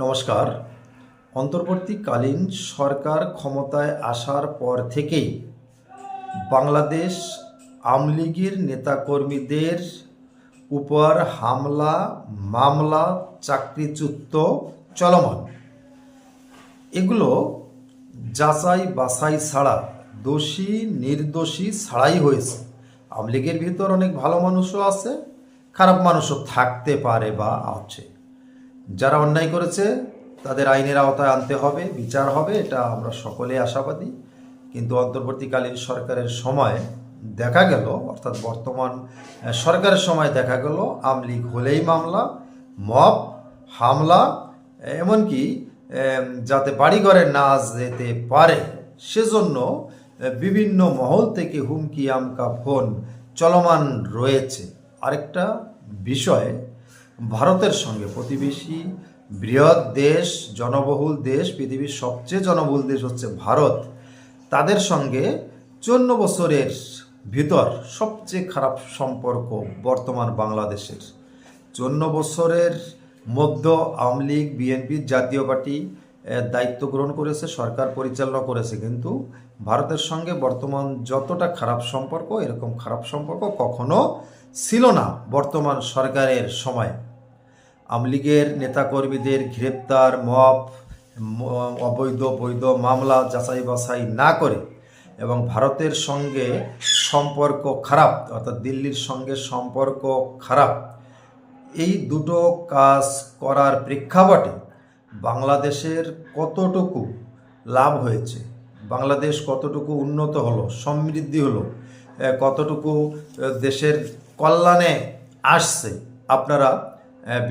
নমস্কার। অন্তর্বর্তীকালীন সরকার ক্ষমতায় আসার পর থেকেই বাংলাদেশ আওয়ামী লীগের নেতাকর্মীদের উপর হামলা, মামলা, চাকরিচ্যুত চলমান। এগুলো যাচাই বাছাই ছাড়া দোষী নির্দোষী ছাড়াই হয়েছে। আওয়ামী লীগের ভিতর অনেক ভালো মানুষও আছে, খারাপ মানুষও থাকতে পারে বা আছে। যারা অন্যায় করেছে তাদের আইনের আওতায় আনতে হবে, বিচার হবে, এটা আমরা সকলে আশাবাদী। কিন্তু অন্তর্বর্তীকালীন সরকারের সময় দেখা গেল, অর্থাৎ বর্তমান সরকারের সময় দেখা গেল আওয়ামী লীগ হলেই মামলা, মব, হামলা, এমনকি যাতে বাড়িঘরে না যেতে পারে সেজন্য বিভিন্ন মহল থেকে হুমকি আমকা ফোন চলমান রয়েছে। আরেকটা বিষয়, ভারতের সঙ্গে প্রতিবেশী বৃহৎ দেশ, জনবহুল দেশ, পৃথিবীর সবচেয়ে জনবহুল দেশ হচ্ছে ভারত, তাদের সঙ্গে 54 বছরের ভিতর সবচেয়ে খারাপ সম্পর্ক বর্তমান বাংলাদেশের। 54 বছরের মধ্যে আওয়ামী লীগ, বিএনপি, জাতীয় পার্টি দায়িত্ব গ্রহণ করেছে, সরকার পরিচালনা করেছে, কিন্তু ভারতের সঙ্গে বর্তমান যতটা খারাপ সম্পর্ক, এরকম খারাপ সম্পর্ক কখনো ছিল না বর্তমান সরকারের সময়। আওয়ামী লীগের নেতাকর্মীদের গ্রেপ্তার, মব, অবৈধ বৈধ মামলা যাচাই বাছাই না করে এবং ভারতের সঙ্গে সম্পর্ক খারাপ, অর্থাৎ দিল্লির সঙ্গে সম্পর্ক খারাপ, এই দুটো কাজ করার প্রেক্ষাপটে বাংলাদেশের কতটুকু লাভ হয়েছে, বাংলাদেশ কতটুকু উন্নত হলো, সমৃদ্ধি হলো, কতটুকু দেশের কল্যাণে আসছে, আপনারা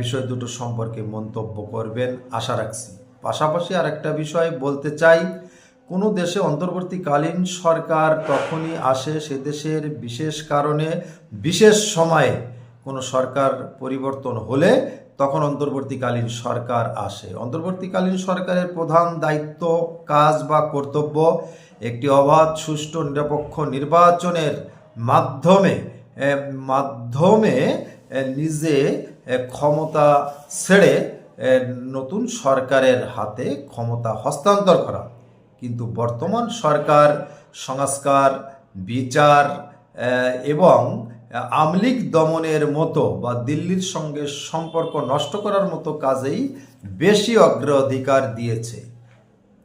বিষয় দুটো সম্পর্কে মন্তব্য করবেন আশা রাখছি। পাশাপাশি আরেকটা বিষয় বলতে চাই, কোনো দেশে অন্তর্বর্তীকালীন সরকার তখনই আসে সে দেশের বিশেষ কারণে, বিশেষ সময়ে কোনো সরকার পরিবর্তন হলে তখন অন্তর্বর্তীকালীন সরকার আসে। অন্তর্বর্তীকালীন সরকারের প্রধান দায়িত্ব, কাজ বা কর্তব্য একটি অবাধ, সুষ্ঠু, নিরপেক্ষ নির্বাচনের মাধ্যমে নিজে ক্ষমতা ছেড়ে নতুন সরকারের হাতে ক্ষমতা হস্তান্তর করা। কিন্তু বর্তমান সরকার সংস্কার, বিচার এবং আওয়ামী লীগ দমনের মতো বা দিল্লির সঙ্গে সম্পর্ক নষ্ট করার মতো কাজেই বেশি অগ্রাধিকার দিয়েছে।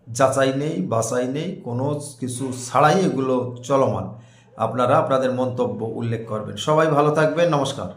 যাচাই নেই, বাছাই নেই, কোনো কিছু ছাড়াই এগুলো চলমান। আপনারা আপনাদের মন্তব্য উল্লেখ করবেন। সবাই ভালো থাকবেন। নমস্কার।